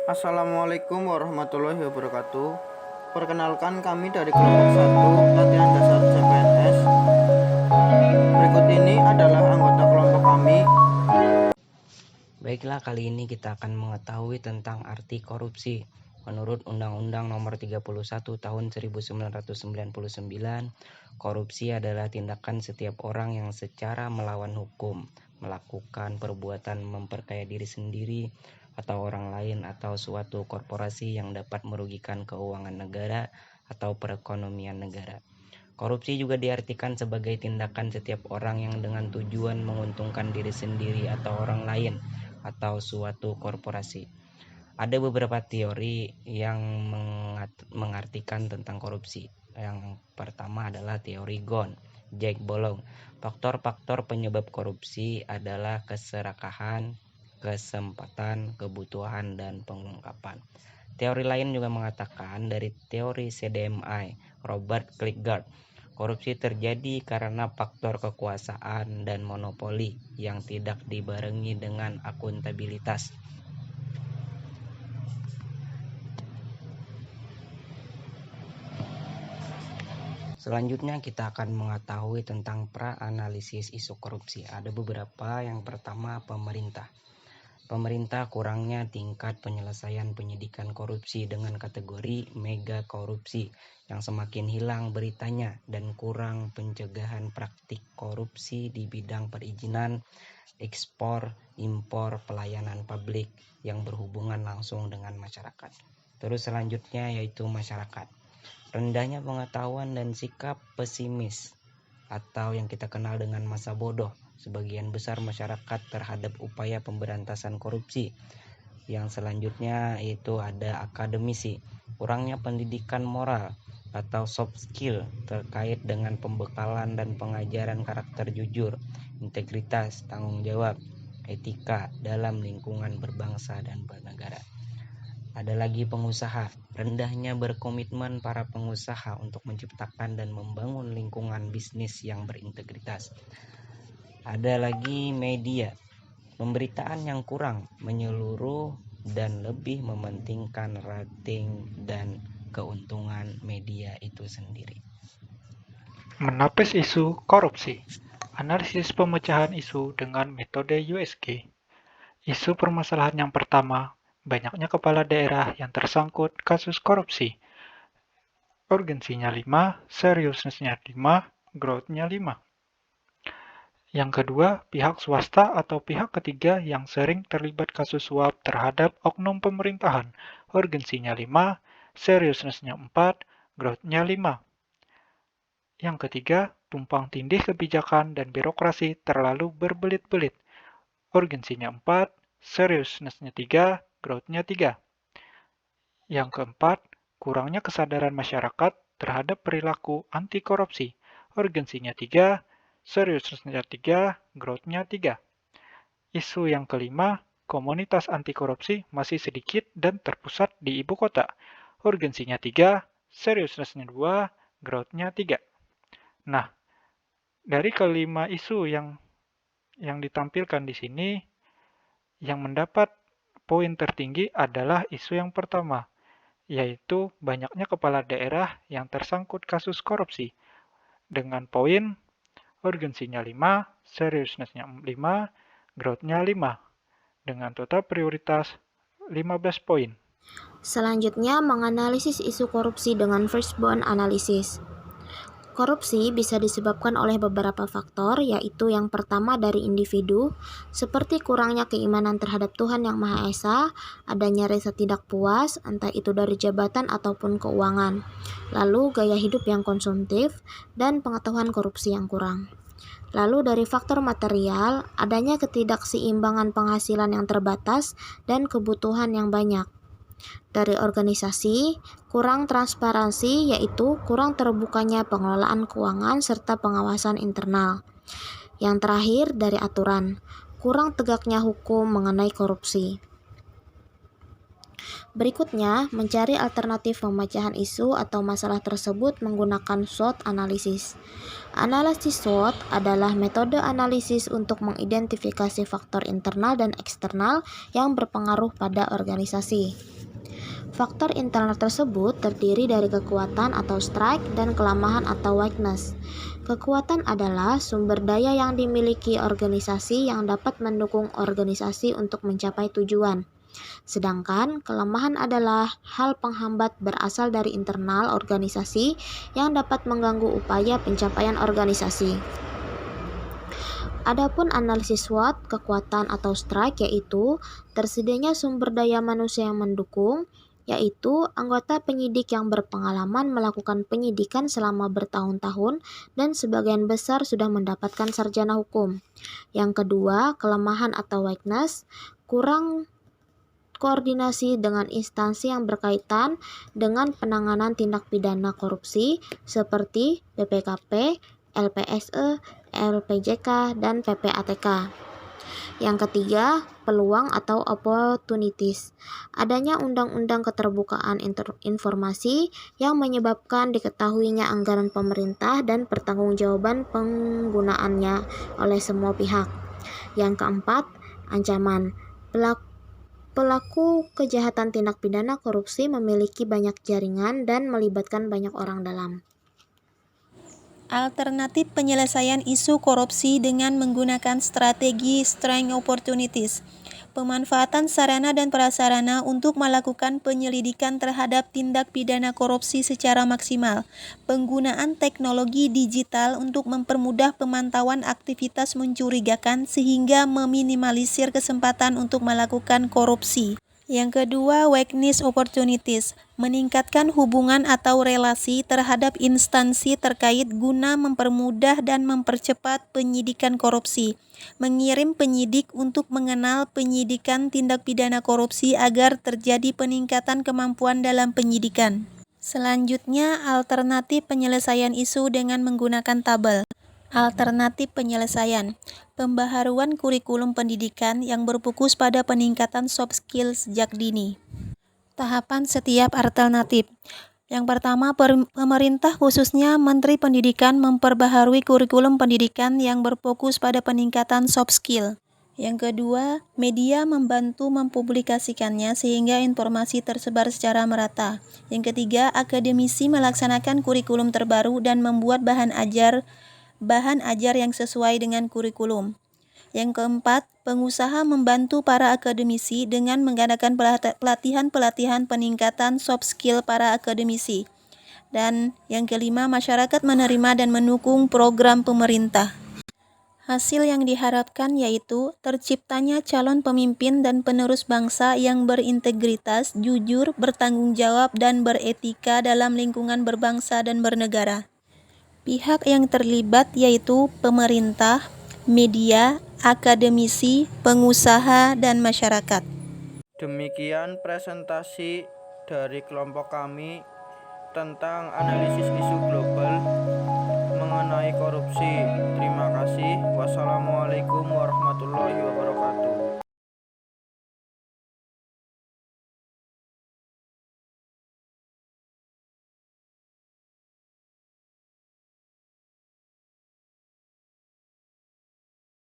Assalamualaikum warahmatullahi wabarakatuh. Perkenalkan, kami dari kelompok 1 latihan dasar CPNS. Berikut ini adalah anggota kelompok kami. Baiklah, kali ini kita akan mengetahui tentang arti korupsi. Menurut Undang-Undang Nomor 31 Tahun 1999, korupsi adalah tindakan setiap orang yang secara melawan hukum melakukan perbuatan memperkaya diri sendiri atau orang lain atau suatu korporasi yang dapat merugikan keuangan negara atau perekonomian negara. Korupsi juga diartikan sebagai tindakan setiap orang yang dengan tujuan menguntungkan diri sendiri atau orang lain atau suatu korporasi. Ada beberapa teori yang mengartikan tentang korupsi. Yang pertama adalah teori Ghosn, Jack Bolong. Faktor-faktor penyebab korupsi adalah keserakahan, kesempatan, kebutuhan, dan pengungkapan. Teori lain juga mengatakan dari teori CDMI, Robert Klickgard, korupsi terjadi karena faktor kekuasaan dan monopoli yang tidak dibarengi dengan akuntabilitas. Selanjutnya kita akan mengetahui tentang pra-analisis isu korupsi. Ada beberapa. Yang pertama, pemerintah. Pemerintah kurangnya tingkat penyelesaian penyidikan korupsi dengan kategori mega korupsi yang semakin hilang beritanya dan kurang pencegahan praktik korupsi di bidang perizinan, ekspor, impor, pelayanan publik yang berhubungan langsung dengan masyarakat. Terus selanjutnya yaitu masyarakat. Rendahnya pengetahuan dan sikap pesimis atau yang kita kenal dengan masa bodoh sebagian besar masyarakat terhadap upaya pemberantasan korupsi. Yang selanjutnya itu ada akademisi, kurangnya pendidikan moral atau soft skill terkait dengan pembekalan dan pengajaran karakter jujur, integritas, tanggung jawab, etika dalam lingkungan berbangsa dan bernegara. Ada lagi pengusaha, rendahnya berkomitmen para pengusaha untuk menciptakan dan membangun lingkungan bisnis yang berintegritas. Ada lagi media, pemberitaan yang kurang menyeluruh dan lebih mementingkan rating dan keuntungan media itu sendiri. Menapis isu korupsi. Analisis pemecahan isu dengan metode USG. Isu permasalahan yang pertama, banyaknya kepala daerah yang tersangkut kasus korupsi. Urgensinya 5, seriusnessnya 5, growth-nya 5. Yang kedua, pihak swasta atau pihak ketiga yang sering terlibat kasus suap terhadap oknum pemerintahan. Urgensinya 5, seriousness-nya 4, growth-nya 5. Yang ketiga, tumpang tindih kebijakan dan birokrasi terlalu berbelit-belit. Urgensinya 4, seriousness-nya 3, growth-nya 3. Yang keempat, kurangnya kesadaran masyarakat terhadap perilaku anti korupsi. Urgensinya 3, seriousness-nya 3, growth-nya 3. Isu yang kelima, komunitas anti korupsi masih sedikit dan terpusat di ibu kota. Urgensinya 3, seriousness-nya 2, growth-nya 3. Nah, dari kelima isu yang ditampilkan di sini, yang mendapat poin tertinggi adalah isu yang pertama, yaitu banyaknya kepala daerah yang tersangkut kasus korupsi. Dengan poin urgensinya 5, seriousness-nya 5, growth-nya 5. Dengan total prioritas 15 poin. Selanjutnya, menganalisis isu korupsi dengan first-bond analysis. Korupsi bisa disebabkan oleh beberapa faktor, yaitu yang pertama dari individu, seperti kurangnya keimanan terhadap Tuhan Yang Maha Esa, adanya rasa tidak puas, entah itu dari jabatan ataupun keuangan, lalu gaya hidup yang konsumtif, dan pengetahuan korupsi yang kurang. Lalu dari faktor material, adanya ketidakseimbangan penghasilan yang terbatas dan kebutuhan yang banyak. Dari organisasi, kurang transparansi yaitu kurang terbukanya pengelolaan keuangan serta pengawasan internal. Yang terakhir dari aturan, kurang tegaknya hukum mengenai korupsi. Berikutnya, mencari alternatif pemecahan isu atau masalah tersebut menggunakan SWOT analisis. Analisis SWOT adalah metode analisis untuk mengidentifikasi faktor internal dan eksternal yang berpengaruh pada organisasi. Faktor internal tersebut terdiri dari kekuatan atau strength dan kelemahan atau weakness. Kekuatan adalah sumber daya yang dimiliki organisasi yang dapat mendukung organisasi untuk mencapai tujuan. Sedangkan kelemahan adalah hal penghambat berasal dari internal organisasi yang dapat mengganggu upaya pencapaian organisasi. Adapun analisis SWOT, kekuatan atau strength yaitu tersedianya sumber daya manusia yang mendukung, yaitu anggota penyidik yang berpengalaman melakukan penyidikan selama bertahun-tahun dan sebagian besar sudah mendapatkan sarjana hukum. Yang kedua, kelemahan atau weakness, kurang koordinasi dengan instansi yang berkaitan dengan penanganan tindak pidana korupsi seperti BPKP, LPSE, LPJK, dan PPATK. Yang ketiga, peluang atau opportunities. Adanya undang-undang keterbukaan informasi yang menyebabkan diketahuinya anggaran pemerintah dan pertanggungjawaban penggunaannya oleh semua pihak. Yang keempat, ancaman. Pelaku kejahatan tindak pidana korupsi memiliki banyak jaringan dan melibatkan banyak orang dalam. Alternatif penyelesaian isu korupsi dengan menggunakan strategi strength opportunities. Pemanfaatan sarana dan prasarana untuk melakukan penyelidikan terhadap tindak pidana korupsi secara maksimal. Penggunaan teknologi digital untuk mempermudah pemantauan aktivitas mencurigakan sehingga meminimalisir kesempatan untuk melakukan korupsi. Yang kedua, weakness opportunities, meningkatkan hubungan atau relasi terhadap instansi terkait guna mempermudah dan mempercepat penyidikan korupsi. Mengirim penyidik untuk mengenal penyidikan tindak pidana korupsi agar terjadi peningkatan kemampuan dalam penyidikan. Selanjutnya, alternatif penyelesaian isu dengan menggunakan tabel. Alternatif penyelesaian, pembaharuan kurikulum pendidikan yang berfokus pada peningkatan soft skill sejak dini. Tahapan setiap alternatif. Yang pertama, pemerintah khususnya Menteri Pendidikan memperbaharui kurikulum pendidikan yang berfokus pada peningkatan soft skill. Yang kedua, media membantu mempublikasikannya sehingga informasi tersebar secara merata. Yang ketiga, akademisi melaksanakan kurikulum terbaru dan membuat bahan ajar yang sesuai dengan kurikulum. Yang keempat, pengusaha membantu para akademisi dengan mengadakan pelatihan peningkatan soft skill para akademisi. Dan yang kelima, masyarakat menerima dan mendukung program pemerintah. Hasil yang diharapkan yaitu terciptanya calon pemimpin dan penerus bangsa yang berintegritas, jujur, bertanggung jawab, dan beretika dalam lingkungan berbangsa dan bernegara. Pihak yang terlibat yaitu pemerintah, media, akademisi, pengusaha, dan masyarakat. Demikian presentasi dari kelompok kami tentang analisis isu global mengenai korupsi. Terima kasih. Wassalamualaikum warahmatullahi wabarakatuh.